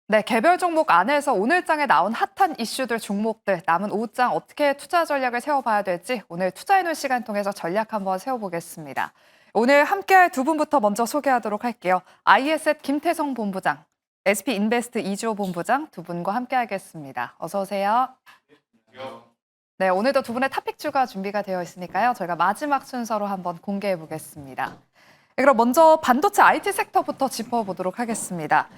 네, 개별 종목 안에서 오늘장에 나온 핫한 이슈들 종목들 남은 오후장 어떻게 투자 전략을 세워봐야 될지 오늘 투자해놓은 시간 통해서 전략 한번 세워보겠습니다. 오늘 함께할 두 분부터 먼저 소개하도록 할게요. IS앳 김태성 본부장, SP인베스트 이주호 본부장 두 분과 함께하겠습니다. 어서 오세요. 네, 오늘도 두 분의 탑픽주가 준비가 되어 있으니까요. 저희가 마지막 순서로 한번 공개해 보겠습니다. 네, 그럼 먼저 반도체 IT 섹터부터 짚어보도록 하겠습니다.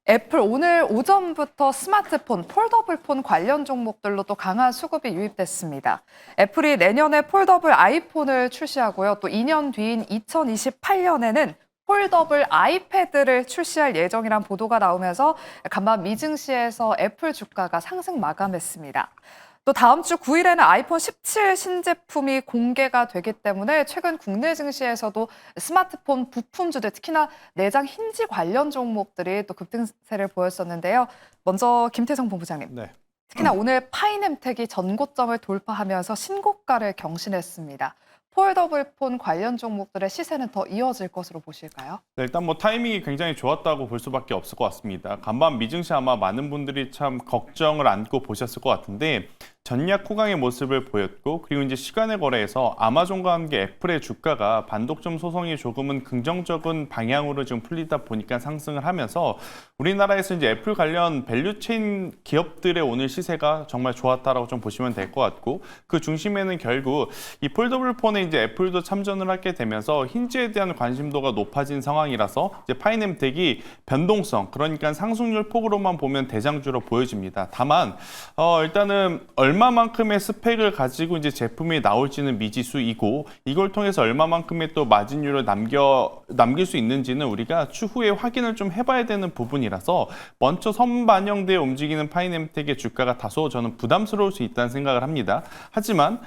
애플 오늘 오전부터 스마트폰, 폴더블폰 관련 종목들로 또 강한 수급이 유입됐습니다. 애플이 내년에 폴더블 아이폰을 출시하고요. 또 2년 뒤인 2028년에는 폴더블 아이패드를 출시할 예정이란 보도가 나오면서 간밤 미증시에서 애플 주가가 상승 마감했습니다. 또 다음 주 9일에는 아이폰 17 신제품이 공개가 되기 때문에 최근 국내 증시에서도 스마트폰 부품주들, 특히나 내장 힌지 관련 종목들이 또 급등세를 보였었는데요. 먼저 김태성 본부장님. 네. 특히나 오늘 파이nem텍이 전고점을 돌파하면서 신고가를 경신했습니다. 폴더블폰 관련 종목들의 시세는 더 이어질 것으로 보실까요? 네, 일단 뭐 타이밍이 굉장히 좋았다고 볼 수밖에 없을 것 같습니다. 간밤 미증시 아마 많은 분들이 참 걱정을 안고 보셨을 것 같은데 전략 호강의 모습을 보였고, 그리고 이제 시간의 거래에서 아마존과 함께 애플의 주가가 반독점 소송이 조금은 긍정적인 방향으로 지금 풀리다 보니까 상승을 하면서 우리나라에서 이제 애플 관련 밸류체인 기업들의 오늘 시세가 정말 좋았다라고 좀 보시면 될 것 같고, 그 중심에는 결국 이 폴더블 폰에 이제 애플도 참전을 하게 되면서 힌지에 대한 관심도가 높아진 상황이라서 이제 파이nem텍이 변동성, 그러니까 상승률 폭으로만 보면 대장주로 보여집니다. 다만 일단은 얼마만큼의 스펙을 가지고 이제 제품이 나올지는 미지수이고, 이걸 통해서 얼마만큼의 또 마진율을 남길 수 있는지는 우리가 추후에 확인을 좀 해봐야 되는 부분이라서 먼저 선반영되어 움직이는 파이nem텍의 주가가 다소 저는 부담스러울 수 있다는 생각을 합니다. 하지만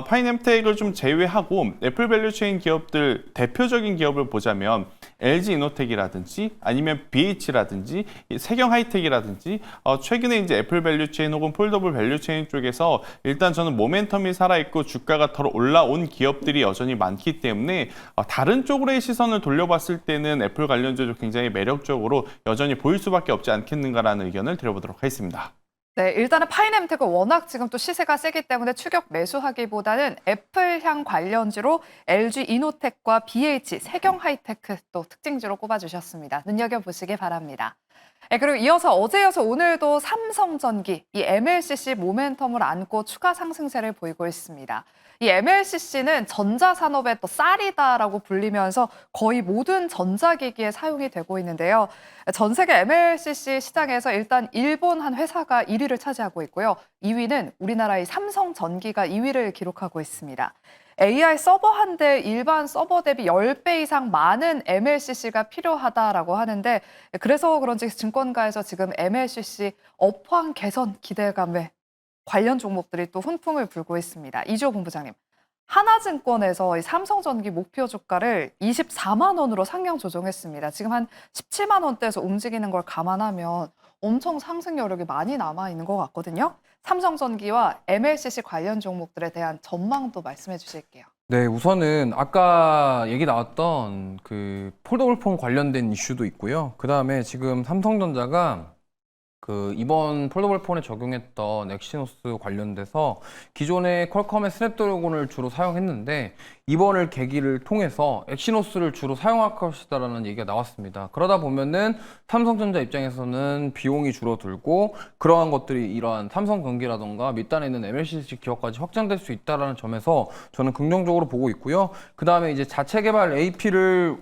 파이nem텍을 좀 제외하고 애플 밸류체인 기업들 대표적인 기업을 보자면 LG이노텍이라든지 아니면 BH라든지 세경하이텍이라든지 최근에 이제 애플 밸류체인 혹은 폴더블 밸류체인 쪽에서 일단 저는 모멘텀이 살아있고 주가가 더 올라온 기업들이 여전히 많기 때문에 다른 쪽으로의 시선을 돌려봤을 때는 애플 관련주도 굉장히 매력적으로 여전히 보일 수밖에 없지 않겠는가라는 의견을 드려보도록 하겠습니다. 네, 일단은 파이nem텍은 워낙 지금 또 시세가 세기 때문에 추격 매수하기보다는 애플향 관련주로 LG이노텍과 BH, 세경하이테크 또 특징주로 꼽아주셨습니다. 눈여겨보시기 바랍니다. 네, 그리고 어제 오늘도 삼성전기, 이 MLCC 모멘텀을 안고 추가 상승세를 보이고 있습니다. 이 MLCC는 전자산업의 또 쌀이다라고 불리면서 거의 모든 전자기기에 사용이 되고 있는데요. 전 세계 MLCC 시장에서 일단 일본 한 회사가 1위를 차지하고 있고요. 2위는 우리나라의 삼성전기가 2위를 기록하고 있습니다. AI 서버 한 대 일반 서버 대비 10배 이상 많은 MLCC가 필요하다라고 하는데, 그래서 그런지 증권가에서 지금 MLCC 업황 개선 기대감에 관련 종목들이 또 훈풍을 불고 있습니다. 이주호 본부장님, 하나증권에서 이 삼성전기 목표 주가를 24만 원으로 상향 조정했습니다. 지금 한 17만 원대에서 움직이는 걸 감안하면 엄청 상승 여력이 많이 남아 있는 것 같거든요. 삼성전기와 MLCC 관련 종목들에 대한 전망도 말씀해 주실게요. 네, 우선은 아까 얘기 나왔던 그 폴더블폰 관련된 이슈도 있고요. 그다음에 지금 삼성전자가 이번 폴더블폰에 적용했던 엑시노스 관련돼서 기존의 퀄컴의 스냅드래곤을 주로 사용했는데 이번을 계기를 통해서 엑시노스를 주로 사용할 것이다라는 얘기가 나왔습니다. 그러다 보면은 삼성전자 입장에서는 비용이 줄어들고 그러한 것들이 이러한 삼성전기라던가 밑단에 있는 MLCC 기업까지 확장될 수 있다라는 점에서 저는 긍정적으로 보고 있고요. 그 다음에 이제 자체 개발 AP를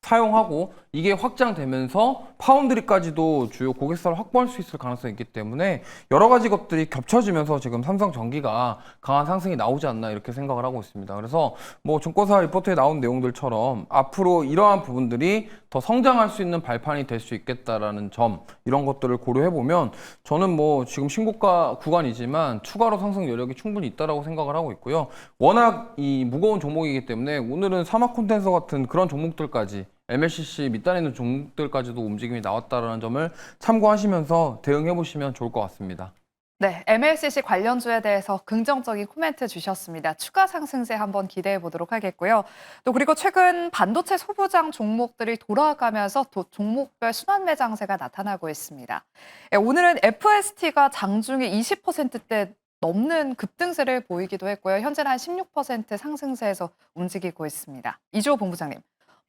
사용하고 이게 확장되면서 파운드리까지도 주요 고객사를 확보할 수 있을 가능성이 있기 때문에 여러 가지 것들이 겹쳐지면서 지금 삼성전기가 강한 상승이 나오지 않나 이렇게 생각을 하고 있습니다. 그래서 뭐 증권사 리포트에 나온 내용들처럼 앞으로 이러한 부분들이 더 성장할 수 있는 발판이 될 수 있겠다라는 점, 이런 것들을 고려해 보면 저는 뭐 지금 신고가 구간이지만 추가로 상승 여력이 충분히 있다라고 생각을 하고 있고요. 워낙 이 무거운 종목이기 때문에 오늘은 사막 콘텐서 같은 그런 종목들까지 MLCC 밑단에 있는 종목들까지도 움직임이 나왔다는 점을 참고하시면서 대응해 보시면 좋을 것 같습니다. 네, MLCC 관련주에 대해서 긍정적인 코멘트 주셨습니다. 추가 상승세 한번 기대해 보도록 하겠고요. 또 그리고 최근 반도체 소부장 종목들이 돌아가면서 또 종목별 순환 매장세가 나타나고 있습니다. 오늘은 FST가 장중에 20%대 넘는 급등세를 보이기도 했고요. 현재는 한 16% 상승세에서 움직이고 있습니다. 이주호 본부장님.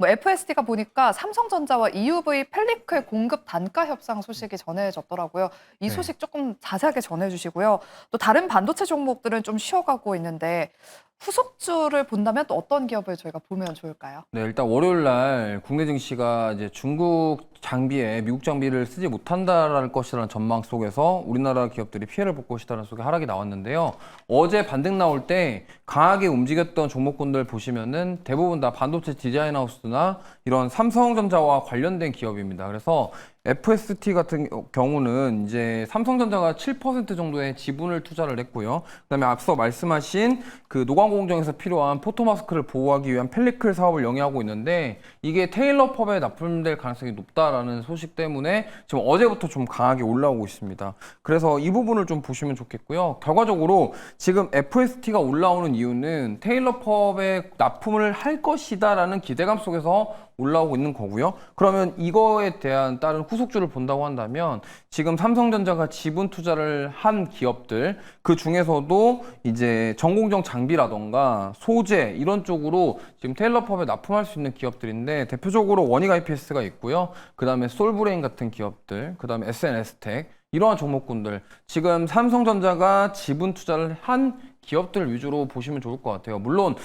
FST가 보니까 삼성전자와 EUV 펠리클 공급 단가 협상 소식이 전해졌더라고요. 이 네. 소식 조금 자세하게 전해주시고요. 또 다른 반도체 종목들은 좀 쉬어가고 있는데 후속주를 본다면 또 어떤 기업을 저희가 보면 좋을까요? 네, 일단 월요일 날 국내 증시가 이제 중국 장비에 미국 장비를 쓰지 못한다라는 것이라는 전망 속에서 우리나라 기업들이 피해를 볼 것이라는 속에 하락이 나왔는데요. 어제 반등 나올 때 강하게 움직였던 종목군들 보시면은 대부분 다 반도체 디자인 하우스나 이런 삼성전자와 관련된 기업입니다. 그래서 FST 같은 경우는 이제 삼성전자가 7% 정도의 지분을 투자를 했고요. 그다음에 앞서 말씀하신 그 노광 공정에서 필요한 포토마스크를 보호하기 위한 펠리클 사업을 영위하고 있는데 이게 테일러 펍에 납품될 가능성이 높다라는 소식 때문에 지금 어제부터 좀 강하게 올라오고 있습니다. 그래서 이 부분을 좀 보시면 좋겠고요. 결과적으로 지금 FST가 올라오는 이유는 테일러 펍에 납품을 할 것이다라는 기대감 속에서 올라오고 있는 거고요. 그러면 이거에 대한 다른 후속주를 본다고 한다면 지금 삼성전자가 지분 투자를 한 기업들 그 중에서도 이제 전공정 장비라던가 소재 이런 쪽으로 지금 테일러펍에 납품할 수 있는 기업들인데 대표적으로 원익 IPS가 있고요. 그다음에 솔브레인 같은 기업들, 그다음에 SNS텍 이러한 종목군들 지금 삼성전자가 지분 투자를 한 기업들 위주로 보시면 좋을 것 같아요. 물론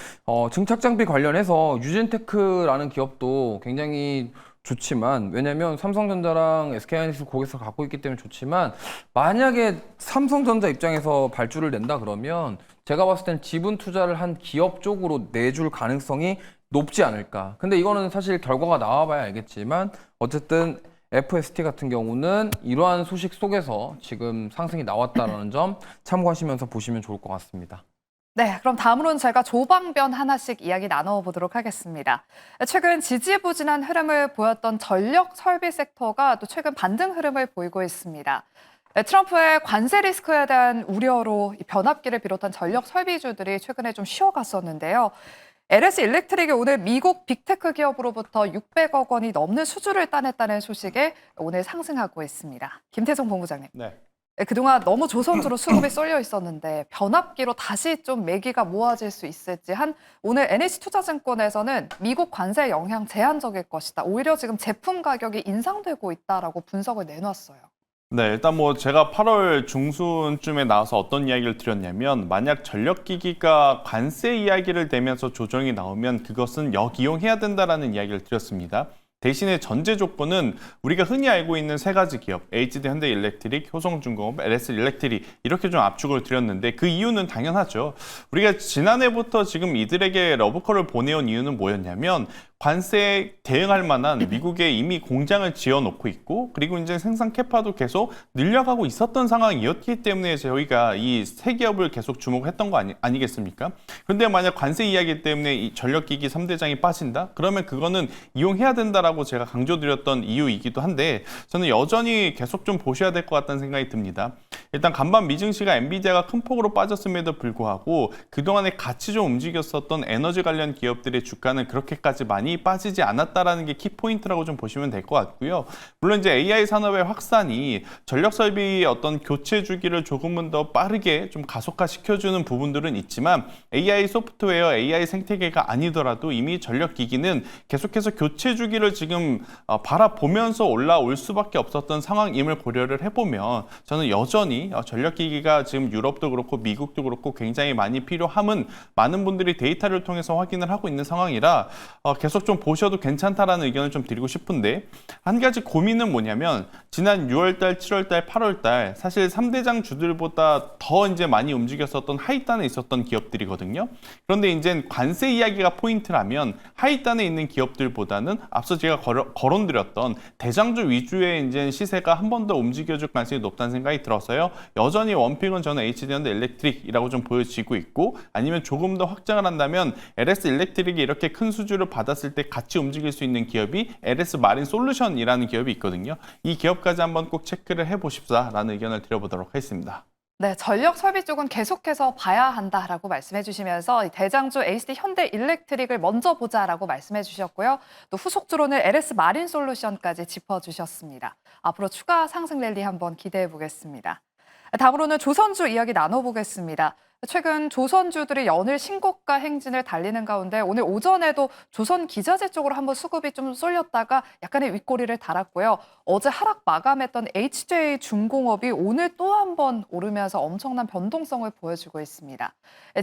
증착장비 관련해서 유진테크라는 기업도 굉장히 좋지만 왜냐면 삼성전자랑 SK하이닉스 거기서 갖고 있기 때문에 좋지만 만약에 삼성전자 입장에서 발주를 낸다 그러면 제가 봤을 땐 지분 투자를 한 기업 쪽으로 내줄 가능성이 높지 않을까. 근데 이거는 사실 결과가 나와봐야 알겠지만 어쨌든 FST 같은 경우는 이러한 소식 속에서 지금 상승이 나왔다는 점 참고하시면서 보시면 좋을 것 같습니다. 네, 그럼 다음으로는 제가 조방변 하나씩 이야기 나눠보도록 하겠습니다. 최근 지지부진한 흐름을 보였던 전력 설비 섹터가 또 최근 반등 흐름을 보이고 있습니다. 트럼프의 관세 리스크에 대한 우려로 이 변압기를 비롯한 전력 설비주들이 최근에 좀 쉬어갔었는데요. LS 일렉트릭이 오늘 미국 빅테크 기업으로부터 600억 원이 넘는 수주를 따냈다는 소식에 오늘 상승하고 있습니다. 김태성 본부장님. 네. 그동안 너무 조선주로 수급이 쏠려 있었는데 변압기로 다시 좀 매기가 모아질 수 있을지 오늘 NH투자증권에서는 미국 관세 영향 제한적일 것이다. 오히려 지금 제품 가격이 인상되고 있다라고 분석을 내놨어요. 네, 일단 뭐 제가 8월 중순쯤에 나와서 어떤 이야기를 드렸냐면 만약 전력기기가 관세 이야기를 내면서 조정이 나오면 그것은 역이용해야 된다라는 이야기를 드렸습니다. 대신에 전제 조건은 우리가 흔히 알고 있는 세 가지 기업, HD 현대일렉트릭, 효성중공업, LS 일렉트릭 이렇게 좀 압축을 드렸는데 그 이유는 당연하죠. 우리가 지난해부터 지금 이들에게 러브콜을 보내온 이유는 뭐였냐면 관세에 대응할 만한 미국에 이미 공장을 지어놓고 있고 그리고 이제 생산 캐파도 계속 늘려가고 있었던 상황이었기 때문에 저희가 이 세 기업을 계속 주목했던 거 아니겠습니까? 그런데 만약 관세 이야기 때문에 이 전력기기 3대장이 빠진다? 그러면 그거는 이용해야 된다라고 제가 강조드렸던 이유이기도 한데 저는 여전히 계속 좀 보셔야 될 것 같다는 생각이 듭니다. 일단 간밤 미증시가 엔비디아가 큰 폭으로 빠졌음에도 불구하고 그동안에 같이 좀 움직였었던 에너지 관련 기업들의 주가는 그렇게까지 많이 빠지지 않았다라는 게 키포인트라고 좀 보시면 될 것 같고요. 물론 이제 AI 산업의 확산이 전력 설비 어떤 교체 주기를 조금은 더 빠르게 좀 가속화시켜주는 부분들은 있지만 AI 소프트웨어, AI 생태계가 아니더라도 이미 전력 기기는 계속해서 교체 주기를 지금 바라보면서 올라올 수밖에 없었던 상황임을 고려를 해보면 저는 여전히 전력 기기가 지금 유럽도 그렇고 미국도 그렇고 굉장히 많이 필요함은 많은 분들이 데이터를 통해서 확인을 하고 있는 상황이라 계속 좀 보셔도 괜찮다라는 의견을 좀 드리고 싶은데 한 가지 고민은 뭐냐면 지난 6월달, 7월달, 8월달 사실 3대장 주들보다 더 이제 많이 움직였었던 하이단에 있었던 기업들이거든요. 그런데 이제 관세 이야기가 포인트라면 하이단에 있는 기업들보다는 앞서 제가 거론드렸던 대장주 위주의 이제 시세가 한 번 더 움직여줄 가능성이 높다는 생각이 들어서요. 여전히 원픽은 저는 HD현대 일렉트릭이라고 좀 보여지고 있고 아니면 조금 더 확장을 한다면 LS 일렉트릭이 이렇게 큰 수주를 받았을 때 같이 움직일 수 있는 기업이 LS 마린 솔루션이라는 기업이 있거든요. 이 기업까지 한번 꼭 체크를 해보십사라는 의견을 드려보도록 하겠습니다. 네, 전력 설비 쪽은 계속해서 봐야 한다라고 말씀해 주시면서 이 대장주 HD 현대일렉트릭을 먼저 보자라고 말씀해 주셨고요. 또 후속주로는 LS 마린솔루션까지 짚어주셨습니다. 앞으로 추가 상승 랠리 한번 기대해 보겠습니다. 다음으로는 조선주 이야기 나눠보겠습니다. 최근 조선주들이 연일 신고가 행진을 달리는 가운데 오늘 오전에도 조선 기자재 쪽으로 한번 수급이 좀 쏠렸다가 약간의 윗꼬리를 달았고요. 어제 하락 마감했던 HJ 중공업이 오늘 또 한 번 오르면서 엄청난 변동성을 보여주고 있습니다.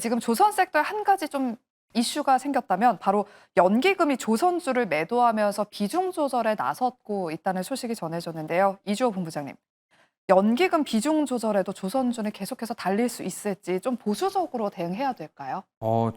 지금 조선 섹터에 한 가지 좀 이슈가 생겼다면 바로 연기금이 조선주를 매도하면서 비중 조절에 나섰고 있다는 소식이 전해졌는데요. 이주호 본부장님. 연기금 비중 조절에도 조선주는 계속해서 달릴 수 있을지 좀 보수적으로 대응해야 될까요?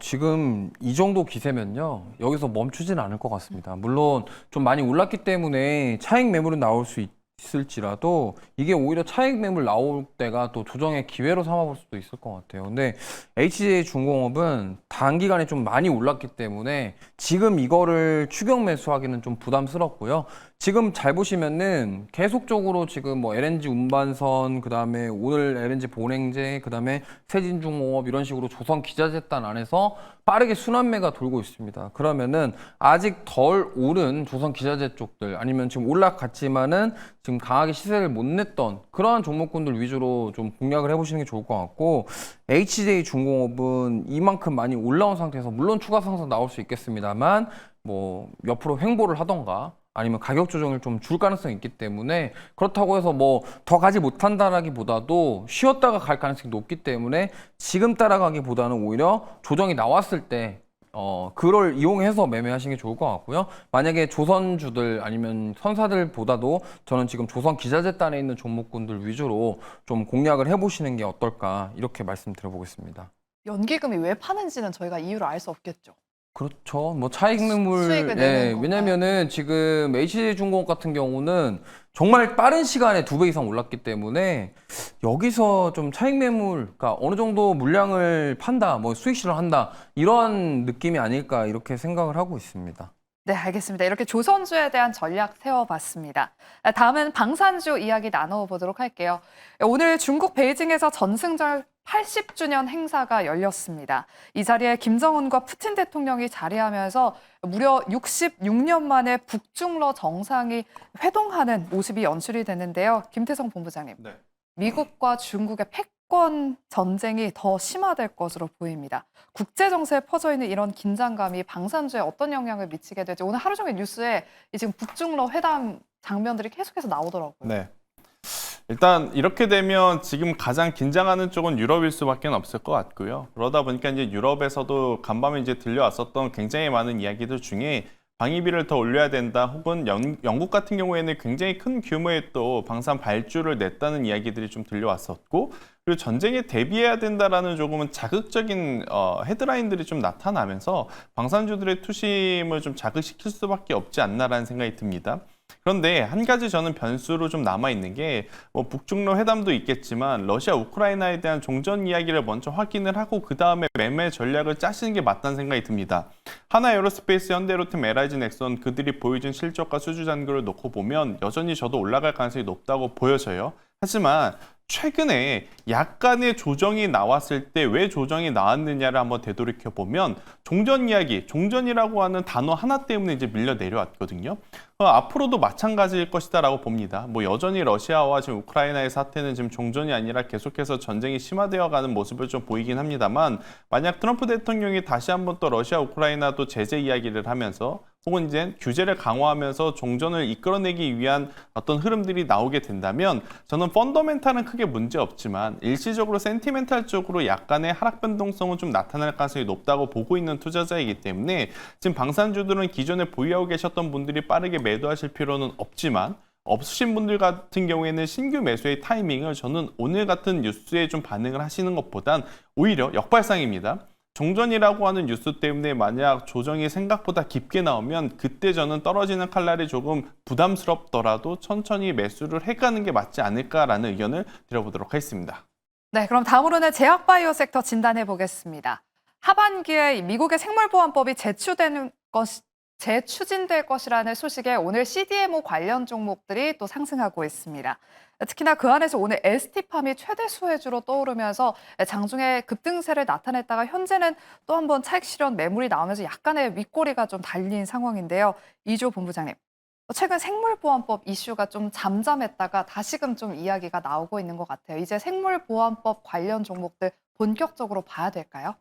지금 이 정도 기세면요. 여기서 멈추진 않을 것 같습니다. 물론 좀 많이 올랐기 때문에 차익 매물은 나올 수 있을지라도 이게 오히려 차익 매물 나올 때가 또 조정의 기회로 삼아볼 수도 있을 것 같아요. 근데 HJ 중공업은 단기간에 좀 많이 올랐기 때문에 지금 이거를 추격 매수하기는 좀 부담스럽고요. 지금 잘 보시면은 계속적으로 지금 뭐 LNG 운반선, 그다음에 오늘 LNG 본행제, 그다음에 세진중공업 이런 식으로 조선 기자재단 안에서 빠르게 순환매가 돌고 있습니다. 그러면은 아직 덜 오른 조선 기자재 쪽들 아니면 지금 올라갔지만은 지금 강하게 시세를 못 냈던 그러한 종목군들 위주로 좀 공략을 해보시는 게 좋을 것 같고, HJ 중공업은 이만큼 많이 올라온 상태에서 물론 추가 상승 나올 수 있겠습니다만 뭐 옆으로 횡보를 하던가 아니면 가격 조정을 좀 줄 가능성이 있기 때문에, 그렇다고 해서 뭐 더 가지 못한다라기보다도 쉬었다가 갈 가능성이 높기 때문에 지금 따라가기보다는 오히려 조정이 나왔을 때 그걸 이용해서 매매하시는 게 좋을 것 같고요. 만약에 조선주들 아니면 선사들보다도 저는 지금 조선 기자재단에 있는 종목군들 위주로 좀 공략을 해보시는 게 어떨까, 이렇게 말씀드려보겠습니다. 연기금이 왜 파는지는 저희가 이유를 알 수 없겠죠. 그렇죠. 뭐 차익 매물, 수익을 내는 건가요? 왜냐면은 지금 HJ중공업 같은 경우는 정말 빠른 시간에 2배 이상 올랐기 때문에 여기서 좀 차익 매물, 그러니까 어느 정도 물량을 판다, 뭐 수익 실현한다, 이런 느낌이 아닐까 이렇게 생각을 하고 있습니다. 네, 알겠습니다. 이렇게 조선주에 대한 전략 세워봤습니다. 다음은 방산주 이야기 나눠보도록 할게요. 오늘 중국 베이징에서 전승절 80주년 행사가 열렸습니다. 이 자리에 김정은과 푸틴 대통령이 자리하면서 무려 66년 만에 북중러 정상이 회동하는 모습이 연출이 되는데요. 김태성 본부장님, 네. 미국과 중국의 패권 전쟁이 더 심화될 것으로 보입니다. 국제 정세에 퍼져 있는 이런 긴장감이 방산주에 어떤 영향을 미치게 될지 오늘 하루 종일 뉴스에 지금 북중러 회담 장면들이 계속해서 나오더라고요. 네. 일단 이렇게 되면 지금 가장 긴장하는 쪽은 유럽일 수밖에 없을 것 같고요. 그러다 보니까 이제 유럽에서도 간밤에 이제 들려왔었던 굉장히 많은 이야기들 중에 방위비를 더 올려야 된다, 혹은 영국 같은 경우에는 굉장히 큰 규모의 또 방산 발주를 냈다는 이야기들이 좀 들려왔었고, 그리고 전쟁에 대비해야 된다라는 조금은 자극적인 헤드라인들이 좀 나타나면서 방산주들의 투심을 좀 자극시킬 수밖에 없지 않나라는 생각이 듭니다. 그런데 한 가지 저는 변수로 좀 남아있는 게, 뭐 북중러 회담도 있겠지만 러시아 우크라이나에 대한 종전 이야기를 먼저 확인을 하고 그 다음에 매매 전략을 짜시는 게 맞다는 생각이 듭니다. 하나에어로스페이스, 현대로템, LIG 넥선 그들이 보여준 실적과 수주 잔고를 놓고 보면 여전히 저도 올라갈 가능성이 높다고 보여져요. 하지만 최근에 약간의 조정이 나왔을 때 왜 조정이 나왔느냐를 한번 되돌이켜 보면 종전 이야기, 종전이라고 하는 단어 하나 때문에 이제 밀려 내려왔거든요. 앞으로도 마찬가지일 것이다라고 봅니다. 뭐 여전히 러시아와 지금 우크라이나의 사태는 지금 종전이 아니라 계속해서 전쟁이 심화되어가는 모습을 좀 보이긴 합니다만, 만약 트럼프 대통령이 다시 한번 또 러시아, 우크라이나 또 제재 이야기를 하면서 혹은 이제 규제를 강화하면서 종전을 이끌어내기 위한 어떤 흐름들이 나오게 된다면, 저는 펀더멘탈은 크게 문제 없지만 일시적으로 센티멘탈 쪽으로 약간의 하락 변동성은 좀 나타날 가능성이 높다고 보고 있는 투자자이기 때문에 지금 방산주들은 기존에 보유하고 계셨던 분들이 빠르게 매도하실 필요는 없지만, 없으신 분들 같은 경우에는 신규 매수의 타이밍을 저는 오늘 같은 뉴스에 좀 반응을 하시는 것보단 오히려 역발상입니다. 종전이라고 하는 뉴스 때문에 만약 조정이 생각보다 깊게 나오면 그때 저는 떨어지는 칼날이 조금 부담스럽더라도 천천히 매수를 해가는 게 맞지 않을까라는 의견을 드려보도록 하겠습니다. 네, 그럼 다음으로는 제약바이오 섹터 진단해 보겠습니다. 하반기에 미국의 생물보안법이 재추진될 것이라는 소식에 오늘 CDMO 관련 종목들이 또 상승하고 있습니다. 특히나 그 안에서 오늘 ST팜이 최대 수혜주로 떠오르면서 장중에 급등세를 나타냈다가 현재는 또 한 번 차익 실현 매물이 나오면서 약간의 윗꼬리가 좀 달린 상황인데요. 이조 본부장님, 최근 생물보안법 이슈가 좀 잠잠했다가 다시금 좀 이야기가 나오고 있는 것 같아요. 이제 생물보안법 관련 종목들 본격적으로 봐야 될까요?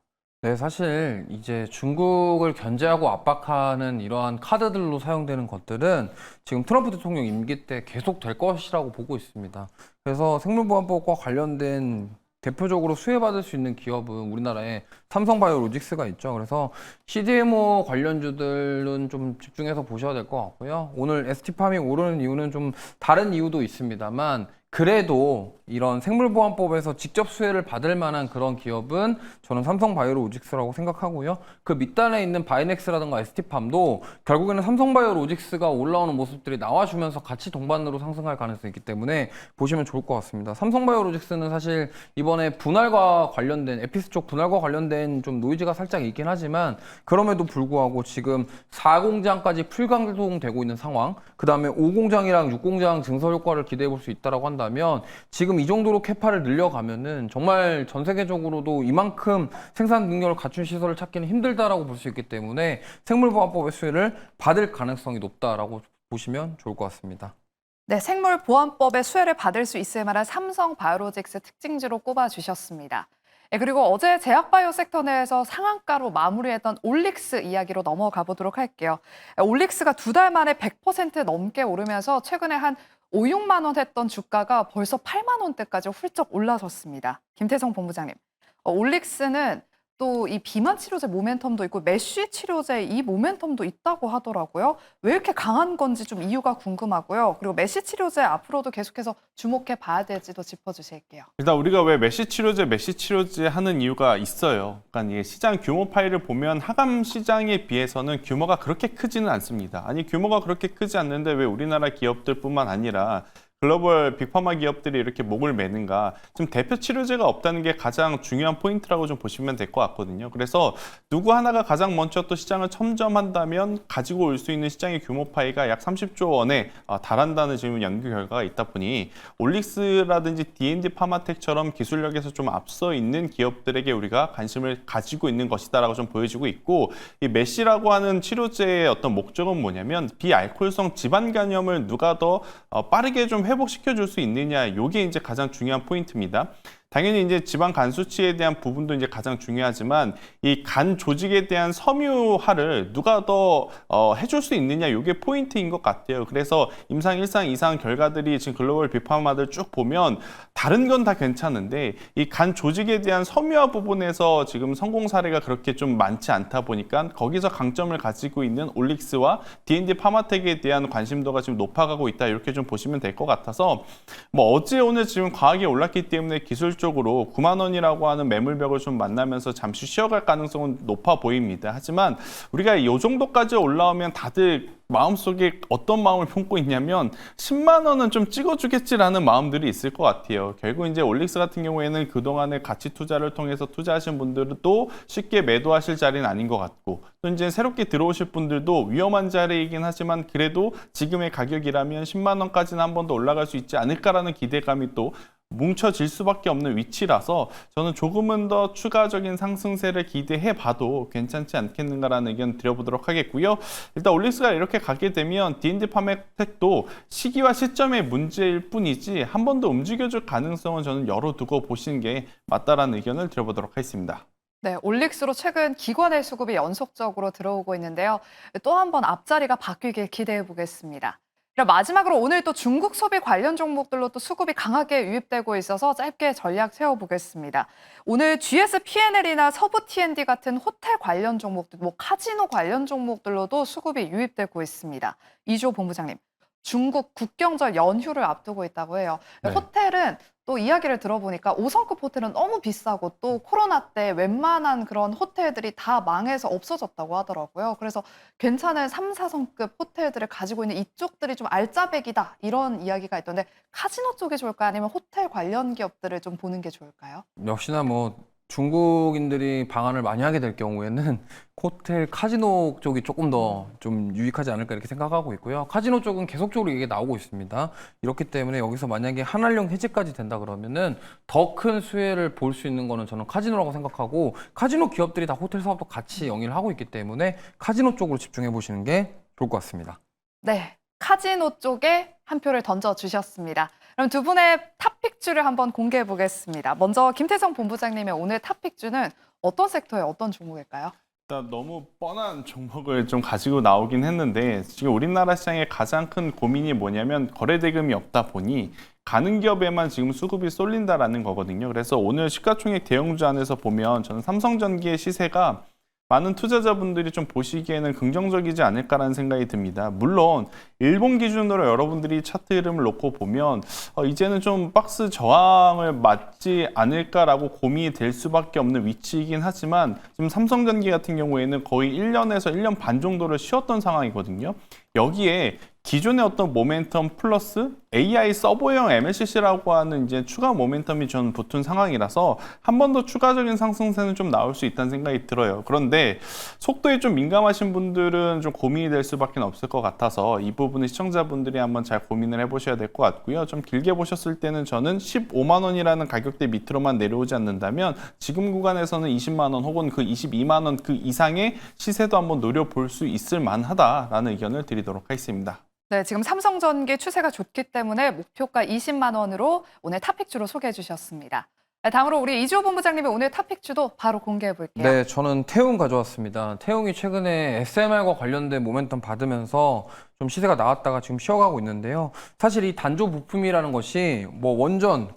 네, 사실 이제 중국을 견제하고 압박하는 이러한 카드들로 사용되는 것들은 지금 트럼프 대통령 임기 때 계속 될 것이라고 보고 있습니다. 그래서 생물보안법과 관련된 대표적으로 수혜받을 수 있는 기업은 우리나라에 삼성바이오로직스가 있죠. 그래서 CDMO 관련주들은 좀 집중해서 보셔야 될 것 같고요. 오늘 ST팜이 오르는 이유는 좀 다른 이유도 있습니다만 그래도 이런 생물보안법에서 직접 수혜를 받을 만한 그런 기업은 저는 삼성바이오로직스라고 생각하고요. 그 밑단에 있는 바이넥스라든가 ST팜도 결국에는 삼성바이오로직스가 올라오는 모습들이 나와주면서 같이 동반으로 상승할 가능성이 있기 때문에 보시면 좋을 것 같습니다. 삼성바이오로직스는 사실 이번에 분할과 관련된 에피스 쪽 분할과 관련된 좀 노이즈가 살짝 있긴 하지만 그럼에도 불구하고 지금 4공장까지 풀가동되고 있는 상황, 그 다음에 5공장이랑 6공장 증설 효과를 기대해 볼 수 있다라고 한다면 지금 이 정도로 캐파를 늘려가면은 정말 전 세계적으로도 이만큼 생산 능력을 갖춘 시설을 찾기는 힘들다라고 볼 수 있기 때문에 생물보안법의 수혜를 받을 가능성이 높다라고 보시면 좋을 것 같습니다. 네, 생물보안법의 수혜를 받을 수 있을 만한 삼성바이오로직스 특징주로 꼽아주셨습니다. 그리고 어제 제약바이오 섹터 내에서 상한가로 마무리했던 올릭스 이야기로 넘어가 보도록 할게요. 올릭스가 2달 만에 100% 넘게 오르면서 최근에 한 5, 6만 원 했던 주가가 벌써 8만 원대까지 훌쩍 올라섰습니다. 김태성 본부장님, 올릭스는 또 이 비만 치료제 모멘텀도 있고 메쉬 치료제 이 모멘텀도 있다고 하더라고요. 왜 이렇게 강한 건지 좀 이유가 궁금하고요. 그리고 메쉬 치료제 앞으로도 계속해서 주목해 봐야 될지도 짚어주실게요. 일단 우리가 왜 메쉬 치료제 하는 이유가 있어요. 그러니까 이게 시장 규모 파일을 보면 하감 시장에 비해서는 규모가 그렇게 크지는 않습니다. 아니 규모가 그렇게 크지 않는데 왜 우리나라 기업들뿐만 아니라 글로벌 빅파마 기업들이 이렇게 목을 매는가. 좀 대표 치료제가 없다는 게 가장 중요한 포인트라고 좀 보시면 될 것 같거든요. 그래서 누구 하나가 가장 먼저 또 시장을 첨점한다면 가지고 올 수 있는 시장의 규모 파이가 약 30조 원에 달한다는 지금 연구 결과가 있다 보니 올릭스라든지 D&D 파마텍처럼 기술력에서 좀 앞서 있는 기업들에게 우리가 관심을 가지고 있는 것이다라고 좀 보여지고 있고, 이 메시라고 하는 치료제의 어떤 목적은 뭐냐면 비알코올성 지방 간염을 누가 더 빠르게 좀 회복시켜 줄 수 있느냐, 이게 이제 가장 중요한 포인트입니다. 당연히 이제 지방 간 수치에 대한 부분도 이제 가장 중요하지만 이 간 조직에 대한 섬유화를 누가 더 해줄 수 있느냐, 이게 포인트인 것 같아요. 그래서 임상 1상 2상 결과들이 지금 글로벌 빅파마들 쭉 보면 다른 건 다 괜찮은데 이 간 조직에 대한 섬유화 부분에서 지금 성공 사례가 그렇게 좀 많지 않다 보니까 거기서 강점을 가지고 있는 올릭스와 D&D 파마텍에 대한 관심도가 지금 높아가고 있다, 이렇게 좀 보시면 될 것 같아서 뭐 어제 오늘 지금 과하게 올랐기 때문에 기술적으로 9만 원이라고 하는 매물벽을 좀 만나면서 잠시 쉬어갈 가능성은 높아 보입니다. 하지만 우리가 이 정도까지 올라오면 다들 마음속에 어떤 마음을 품고 있냐면 10만 원은 좀 찍어주겠지라는 마음들이 있을 것 같아요. 결국 이제 올릭스 같은 경우에는 그동안의 가치 투자를 통해서 투자하신 분들도 쉽게 매도하실 자리는 아닌 것 같고, 또 이제 새롭게 들어오실 분들도 위험한 자리이긴 하지만 그래도 지금의 가격이라면 10만 원까지는 한 번 더 올라갈 수 있지 않을까라는 기대감이 또 뭉쳐질 수밖에 없는 위치라서 저는 조금은 더 추가적인 상승세를 기대해 봐도 괜찮지 않겠는가라는 의견 드려보도록 하겠고요. 일단 올릭스가 이렇게 가게 되면 D&D 파마텍도 시기와 시점의 문제일 뿐이지 한 번 더 움직여줄 가능성은 저는 열어두고 보시는 게 맞다라는 의견을 드려보도록 하겠습니다. 네, 올릭스로 최근 기관의 수급이 연속적으로 들어오고 있는데요. 또 한 번 앞자리가 바뀌길 기대해 보겠습니다. 그럼 마지막으로 오늘 또 중국 소비 관련 종목들로 또 수급이 강하게 유입되고 있어서 짧게 전략 세워보겠습니다. 오늘 GS P&L이나 서부 T&D 같은 호텔 관련 종목들, 뭐 카지노 관련 종목들로도 수급이 유입되고 있습니다. 이조 본부장님, 중국 국경절 연휴를 앞두고 있다고 해요. 네. 호텔은 또 이야기를 들어보니까 5성급 호텔은 너무 비싸고 또 코로나 때 웬만한 그런 호텔들이 다 망해서 없어졌다고 하더라고요. 그래서 괜찮은 3, 4성급 호텔들을 가지고 있는 이쪽들이 좀 알짜배기다, 이런 이야기가 있던데 카지노 쪽이 좋을까요? 아니면 호텔 관련 기업들을 좀 보는 게 좋을까요? 역시나 뭐 중국인들이 방한을 많이 하게 될 경우에는 호텔 카지노 쪽이 조금 더 좀 유익하지 않을까 이렇게 생각하고 있고요. 카지노 쪽은 계속적으로 이게 나오고 있습니다. 이렇기 때문에 여기서 만약에 한한령 해제까지 된다 그러면은 더 큰 수혜를 볼 수 있는 거는 저는 카지노라고 생각하고, 카지노 기업들이 다 호텔 사업도 같이 영위를 하고 있기 때문에 카지노 쪽으로 집중해 보시는 게 좋을 것 같습니다. 네, 카지노 쪽에 한 표를 던져주셨습니다. 그럼 두 분의 탑픽주를 한번 공개해 보겠습니다. 먼저 김태성 본부장님의 오늘 탑픽주는 어떤 섹터의 어떤 종목일까요? 일단 너무 뻔한 종목을 좀 가지고 나오긴 했는데, 지금 우리나라 시장의 가장 큰 고민이 뭐냐면 거래 대금이 없다 보니 가는 기업에만 지금 수급이 쏠린다라는 거거든요. 그래서 오늘 시가총액 대형주 안에서 보면 저는 삼성전기의 시세가 많은 투자자분들이 좀 보시기에는 긍정적이지 않을까라는 생각이 듭니다. 물론 일본 기준으로 여러분들이 차트 흐름을 놓고 보면 이제는 좀 박스 저항을 맞지 않을까라고 고민이 될 수밖에 없는 위치이긴 하지만, 지금 삼성전기 같은 경우에는 거의 1년에서 1년 반 정도를 쉬었던 상황이거든요. 여기에 기존의 어떤 모멘텀 플러스 AI 서버형 MLCC라고 하는 이제 추가 모멘텀이 전 붙은 상황이라서 한 번 더 추가적인 상승세는 좀 나올 수 있다는 생각이 들어요. 그런데 속도에 좀 민감하신 분들은 좀 고민이 될 수밖에 없을 것 같아서 이 부분은 시청자분들이 한번 잘 고민을 해보셔야 될 것 같고요. 좀 길게 보셨을 때는 저는 15만 원이라는 가격대 밑으로만 내려오지 않는다면 지금 구간에서는 20만 원 혹은 그 22만 원 그 이상의 시세도 한번 노려볼 수 있을 만하다라는 의견을 드리도록 하겠습니다. 네, 지금 삼성전기 추세가 좋기 때문에 목표가 20만 원으로 오늘 탑픽주로 소개해 주셨습니다. 네, 다음으로 우리 이주호 본부장님의 오늘 탑픽주도 바로 공개해 볼게요. 네, 저는 태웅 가져왔습니다. 태웅이 최근에 SMR과 관련된 모멘텀 받으면서 좀 시세가 나왔다가 지금 쉬어가고 있는데요. 사실 이 단조 부품이라는 것이 뭐 원전,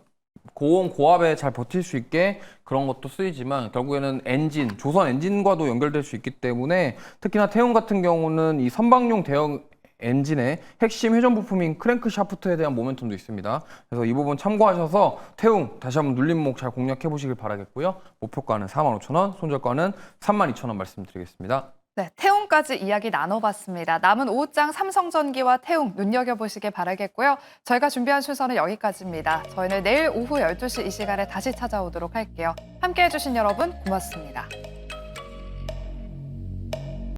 고온, 고압에 잘 버틸 수 있게 그런 것도 쓰이지만 결국에는 엔진, 조선 엔진과도 연결될 수 있기 때문에 특히나 태웅 같은 경우는 이 선박용 대형 엔진의 핵심 회전 부품인 크랭크 샤프트에 대한 모멘텀도 있습니다. 그래서 이 부분 참고하셔서 태웅 다시 한번 눌림목 잘 공략해 보시길 바라겠고요. 목표가는 45,000원, 손절가는 32,000원 말씀드리겠습니다. 네, 태웅까지 이야기 나눠봤습니다. 남은 오후장 삼성전기와 태웅 눈여겨보시길 바라겠고요. 저희가 준비한 순서는 여기까지입니다. 저희는 내일 오후 12시 이 시간에 다시 찾아오도록 할게요. 함께해 주신 여러분 고맙습니다.